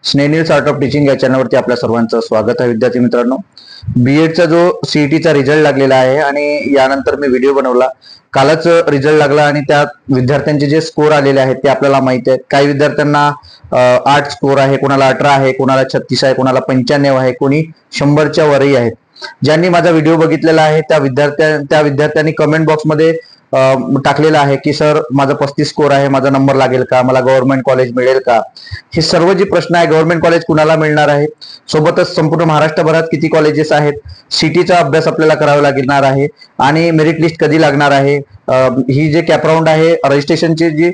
स्नेनिल art of teaching या चॅनलवरती आपल्या सर्वांचं स्वागत आहे. विद्यार्थी मित्रांनो, बीएडचा जो सीईटीचा रिझल्ट लागलेला आहे आणि यानंतर मी व्हिडिओ बनवला. कालच रिझल्ट लागला आणि त्या विद्यार्थ्यांचे जे स्कोर आलेले आहेत ते आपल्याला माहिती आहेत. काही विद्यार्थ्यांना 8 स्कोर आहे, कोणाला 18 आहे, कोणाला 36 आहे, कोणाला 95 आहे, कोणी 100च्या वरही आहेत. ज्यांनी माझा व्हिडिओ बघितलेला आहे त्या विद्यार्थ्यांनी कमेंट बॉक्समध्ये टाकलेला आहे की सर माझा 35 स्कोर आहे, माझा नंबर लागेल का, मला गव्हर्नमेंट कॉलेज मिळेल का. हे सर्व जे प्रश्न आहे, गव्हर्नमेंट कॉलेज कुणाला मिळणार आहे, सोबतच संपूर्ण महाराष्ट्रभरात किती कॉलेजेस आहेत, सिटीचा अभ्यास आपल्याला करावा लागणार आहे आणि मेरिट लिस्ट कधी लागणार आहे, ही जे कॅपराऊंड आहे, रजिस्ट्रेशनची जी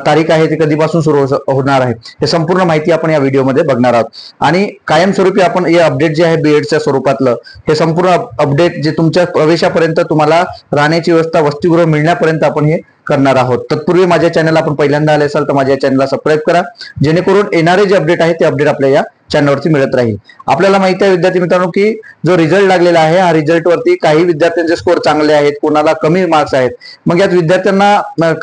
तारीख आहे ती कधीपासून सुरू होणार आहे, हे संपूर्ण माहिती आपण या व्हिडिओमध्ये बघणार आहोत. आणि कायमस्वरूपी आपण हे अपडेट जे आहे बीएडच्या स्वरूपातलं हे संपूर्ण अपडेट जे तुमच्या प्रवेशापर्यंत तुम्हाला राहण्याची व्यवस्था, वसतिगृह मिळण्यापर्यंत आपण हे करणार आहोत. तत्पूर्वी माझ्या चॅनलला आपण पहिल्यांदा आले असाल तर माझ्या चॅनलला सबस्क्राईब करा, जेणेकरून येणारे जे अपडेट आहे ते अपडेट आपल्या या चॅनलवरती मिळत राहील. आपल्याला माहिती आहे विद्यार्थी मित्रांनो की जो रिझल्ट लागलेला आहे, हा रिझल्ट वरती काही विद्यार्थ्यांचे स्कोर चांगले आहेत, कोणाला कमी मार्क्स आहेत. मग यात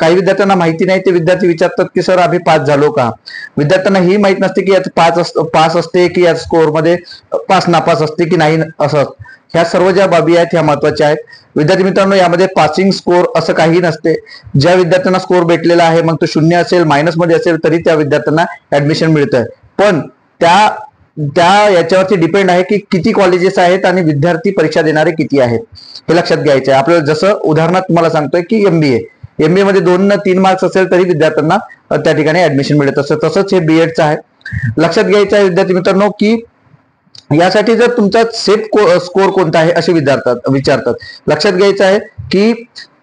काही विद्यार्थ्यांना माहिती नाही, ते विद्यार्थी विचारतात की सर आम्ही पास झालो का. विद्यार्थ्यांना ही माहित नसते की यात पास असते की या स्कोर मध्ये पास नापास असते की नाही असं. ह्या सर्व ज्या बाबी आहेत ह्या महत्वाच्या आहेत. विद्यार्थी मित्रांनो, यामध्ये पासिंग स्कोर असं काही नसते. ज्या विद्यार्थ्यांना स्कोर भेटलेला आहे, मग तो 0 असेल, मायनस मध्ये असेल, तरी त्या विद्यार्थ्यांना ऍडमिशन मिळतंय. पण त्या याच्यावरती डिपेंड आहे की किती कॉलेजेस आहेत आणि विद्यार्थी परीक्षा देणारे किती आहेत, हे लक्षात घ्यायचं आहे आपल्याला. जसं उदाहरणार्थ तुम्हाला सांगतोय की एमबीए मध्ये 2 न 3 मार्क्स असेल तरी विद्यार्थ्यांना त्या ठिकाणी ऍडमिशन मिळत असतं. तसंच हे बीएडचं आहे. लक्षात घ्यायचं आहे विद्यार्थी मित्रांनो की यासाठी जर तुमचा सेफ स्कोर कोणता आहे असे विचारतात. लक्षात घ्यायचं आहे की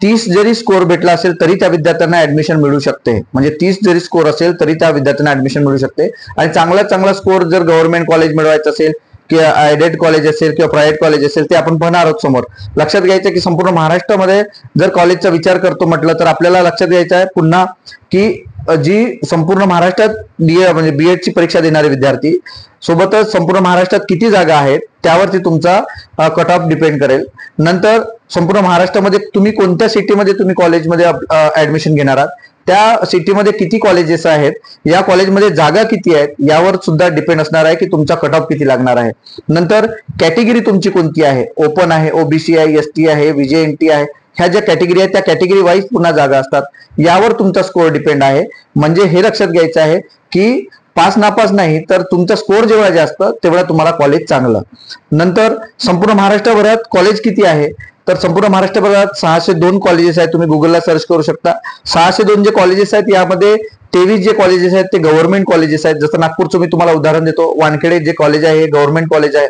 30 जरी स्कोर भेटला असेल तरी त्या विद्यार्थ्यांना ऍडमिशन मिळू शकते. म्हणजे 30 जरी स्कोर असेल तरी त्या विद्यार्थ्यांना ऍडमिशन मिळू शकते. आणि चांगला स्कोर जर गव्हर्नमेंट कॉलेज मिळवायचं असेल किंवा एडेड कॉलेज असेल किंवा प्रायव्हेट कॉलेज असेल ते आपण पाहणार आहोत समोर. लक्षात घ्यायचं की संपूर्ण महाराष्ट्रामध्ये जर कॉलेजचा विचार करतो म्हटलं तर आपल्याला लक्षात घ्यायचं आहे पुन्हा की जी संपूर्ण महाराष्ट्रात म्हणजे बीएडची परीक्षा देणारे विद्यार्थी, सोबतच संपूर्ण महाराष्ट्रात किती जागा आहेत त्यावरती तुमचा कट ऑफ डिपेंड करेल. नंतर संपूर्ण महाराष्ट्रामध्ये तुम्ही कोणत्या सिटीमध्ये तुम्ही कॉलेजमध्ये ऍडमिशन घेणार आहात, त्या सिटीमध्ये किती कॉलेजेस आहेत, या कॉलेजमध्ये जागा किती आहेत, यावर सुद्धा डिपेंड असणार आहे की तुमचा कट ऑफ किती लागणार आहे. नंतर कॅटेगरी तुमची कोणती आहे, ओपन आहे, ओबीसी आहे, एसटी आहे, विजेएनटी आहे, ह्या ज्या कॅटेगरी आहेत त्या कॅटेगरी वाईज पुन्हा जागा असतात. यावर तुमचा स्कोर डिपेंड आहे. म्हणजे हे लक्षात घ्यायचं आहे की पास नापास नाही, तर तुमचा स्कोर जेवढा जास्त तेवढा तुम्हाला कॉलेज चांगलं. नंतर संपूर्ण महाराष्ट्रभरात कॉलेज किती आहे, तर संपूर्ण महाराष्ट्रभरात 602 कॉलेजेस आहेत. तुम्ही गुगलला सर्च करू शकता. 602 जे कॉलेजेस आहेत यामध्ये 23 जे कॉलेजेस आहेत ते गव्हर्नमेंट कॉलेजेस आहेत. जसं नागपूरचं मी तुम्हाला उदाहरण देतो, वानखेडे जे कॉलेज आहे हे गव्हर्नमेंट कॉलेज आहे.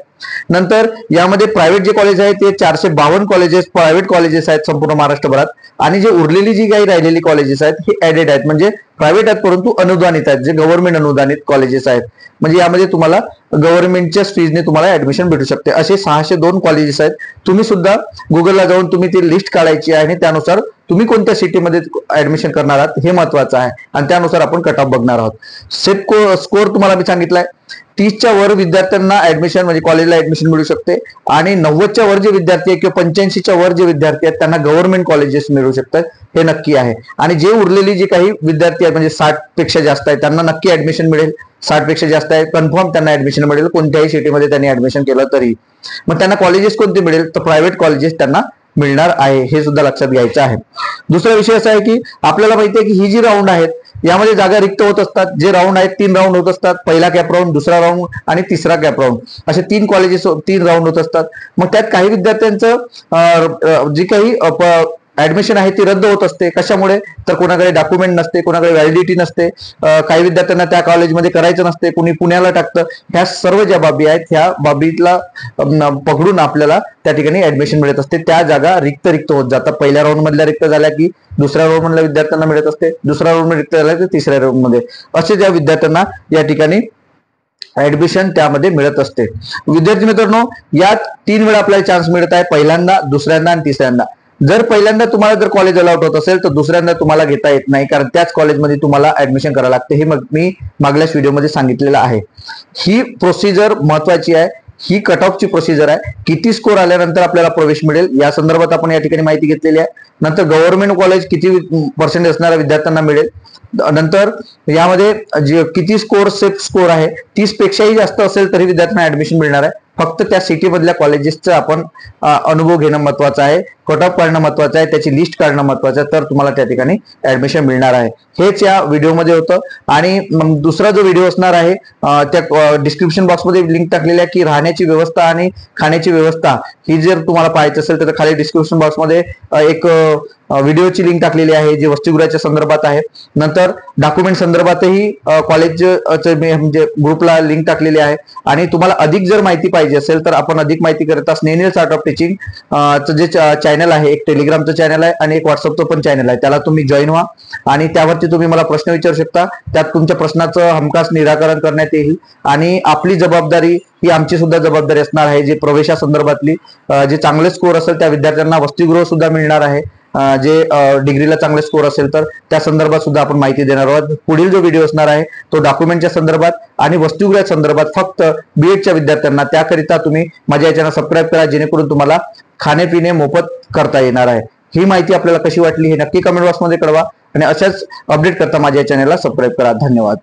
नंतर यामध्ये प्रायव्हेट जे कॉलेज आहेत ते 452 कॉलेजेस प्रायव्हेट कॉलेजेस आहेत संपूर्ण महाराष्ट्रभरात. आणि जे उरलेली जी काही राहिलेली कॉलेजेस आहेत हे ऍडेड आहेत, म्हणजे प्रायव्हेट आहेत परंतु अनुदानित आहेत, जे गव्हर्नमेंट अनुदानित कॉलेजेस आहेत. म्हणजे यामध्ये तुम्हाला गव्हर्नमेंटच्या फीजने तुम्हाला ऍडमिशन भेटू शकते. असे 602 कॉलेजेस आहेत. तुम्ही सुद्धा गुगलला जाऊन तुम्ही ती लिस्ट काढायची आहे आणि त्यानुसार तुम्ही कोणत्या सिटीमध्ये ऍडमिशन करणार आहात हे महत्वाचं आहे आणि त्यानुसार आपण कट ऑफ बघणार आहोत. सेट स्कोर तुम्हाला मी सांगितलाय 30च्या वर विद्यार्थ्यांना ऍडमिशन म्हणजे कॉलेजला ऍडमिशन मिळू शकते आणि 90च्या वर जे विद्यार्थी आहेत किंवा 85च्या वर जे विद्यार्थी आहेत त्यांना गव्हर्नमेंट कॉलेजेस मिळू शकतात, हे नक्की आहे. आणि जे उरलेली जी काही विद्यार्थी आहेत म्हणजे 60 पेक्षा जास्त आहेत त्यांना नक्की ऍडमिशन मिळेल. 60 पेक्षा जास्त आहे कन्फर्म त्यांना ऍडमिशन मिळेल कोणत्याही सिटीमध्ये त्यांनी ऍडमिशन केलं तरी. मग त्यांना कॉलेजेस कोणते मिळेल, तर प्रायव्हेट कॉलेजेस त्यांना मिळणार आहे, हे सुद्धा लक्षात घ्यायचं आहे. दुसरा विषय असा आहे की आपल्याला माहिती आहे की ही जी राऊंड आहेत यामध्ये जागा रिक्त होत असतात. जे राऊंड आहेत 3 राऊंड होत असतात. पहिला कॅप राऊंड, दुसरा राऊंड आणि तिसरा कॅप राऊंड, असे 3 राऊंड होत असतात. मग त्यात काही विद्यार्थ्यांचं जी काही ऍडमिशन आहे ती रद्द होत असते. कशामुळे, तर कोणाकडे डॉक्युमेंट नसते, कोणाकडे व्हॅलिडिटी नसते, काही विद्यार्थ्यांना त्या कॉलेजमध्ये करायचं नसते, कुणी पुण्याला टाकतं. ह्या सर्व ज्या बाबी आहेत ह्या बाबीला पकडून आपल्याला त्या ठिकाणी ऍडमिशन मिळत असते. त्या जागा रिक्त होत जातात. पहिल्या राऊंड मधल्या रिक्त झाल्या की दुसऱ्या राऊंड मधल्या विद्यार्थ्यांना मिळत असते, दुसऱ्या राऊंड मध्ये रिक्त झाल्या की तिसऱ्या राऊंड मध्ये, असे ज्या विद्यार्थ्यांना या ठिकाणी ऍडमिशन त्यामध्ये मिळत असते. विद्यार्थी मित्रांनो, यात 3 वेळा आपल्याला चान्स मिळत आहे, पहिल्यांदा, दुसऱ्यांदा आणि तिसऱ्यांदा. जर पहिल्यांदा तुम्हाला जर कॉलेज अलाउट होत असेल तर दुसऱ्यांदा तुम्हाला घेता येत नाही, कारण त्याच कॉलेजमध्ये तुम्हाला ऍडमिशन करावं लागते. हे मी मागल्याच व्हिडिओमध्ये सांगितलेलं आहे. ही प्रोसिजर महत्वाची आहे. ही कट ऑफची प्रोसिजर आहे. किती स्कोर आल्यानंतर आपल्याला प्रवेश मिळेल या संदर्भात आपण या ठिकाणी माहिती घेतलेली आहे. नंतर गव्हर्नमेंट कॉलेज किती पर्सेंटेज असणाऱ्या विद्यार्थ्यांना मिळेल, नंतर यामध्ये जे किती स्कोर सेफ स्कोर आहे 30 पेक्षाही जास्त असेल तरी विद्यार्थ्यांना ऍडमिशन मिळणार आहे. फक्त त्या सिटी मधल्या कॉलेजेसचा आपण अनुभव घेणं महत्वाचं आहे, कट ऑफ काढणं महत्वाचं आहे, त्याची लिस्ट काढणं महत्वाचं आहे, तर तुम्हाला त्या ठिकाणी ऍडमिशन मिळणार आहे. हेच या व्हिडिओमध्ये होतं. आणि दुसरा जो व्हिडिओ असणार आहे त्या डिस्क्रिप्शन बॉक्समध्ये लिंक टाकलेली आहे की राहण्याची व्यवस्था आणि खाण्याची व्यवस्था ही जर तुम्हाला पाहायची असेल तर खाली डिस्क्रिप्शन बॉक्समध्ये एक व्हिडिओची लिंक टाकलेली आहे जी वसतिगृहाच्या संदर्भात आहे. नंतर डॉक्युमेंट संदर्भातही कॉलेज म्हणजे ग्रुपला लिंक टाकलेली आहे. आणि तुम्हाला अधिक जर माहिती पाहिजे असेल तर आपण अधिक माहिती करता स्नेनियर्स आर्ट ऑफ टीचिंग जे चॅनल आहे, एक टेलिग्रामचं चॅनल आहे आणि एक व्हॉट्सअपचं पण चॅनल आहे, त्याला तुम्ही जॉईन व्हा आणि त्यावरती तुम्ही मला प्रश्न विचारू शकता. त्यात तुमच्या प्रश्नाचं हमखास निराकरण करण्यात येईल. आणि आपली जबाबदारी ही आमची सुद्धा जबाबदारी असणार आहे, जे प्रवेशासंदर्भातली जे चांगले स्कोर असेल त्या विद्यार्थ्यांना वसतिगृह सुद्धा मिळणार आहे. जे डिग्रीला चांगले स्कोर असेल तर त्या संदर्भात सुद्धा आपण माहिती देणार आहोत. पुढील जो व्हिडिओ असणार आहे तो डॉक्युमेंटच्या संदर्भात आणि वसतिगृह संदर्भात फक्त बीएडच्या विद्यार्थ्यांना. त्याकरिता तुम्ही माझ्या या चॅनल सबस्क्राईब करा जेणेकरून तुम्हाला खाणे-पिणे मोफत करता येणार आहे. ही माहिती आपल्याला कशी वाटली हे नक्की कमेंट बॉक्समध्ये कळवा आणि अशाच अपडेट करता माझ्या चॅनलला सबस्क्राईब करा. धन्यवाद.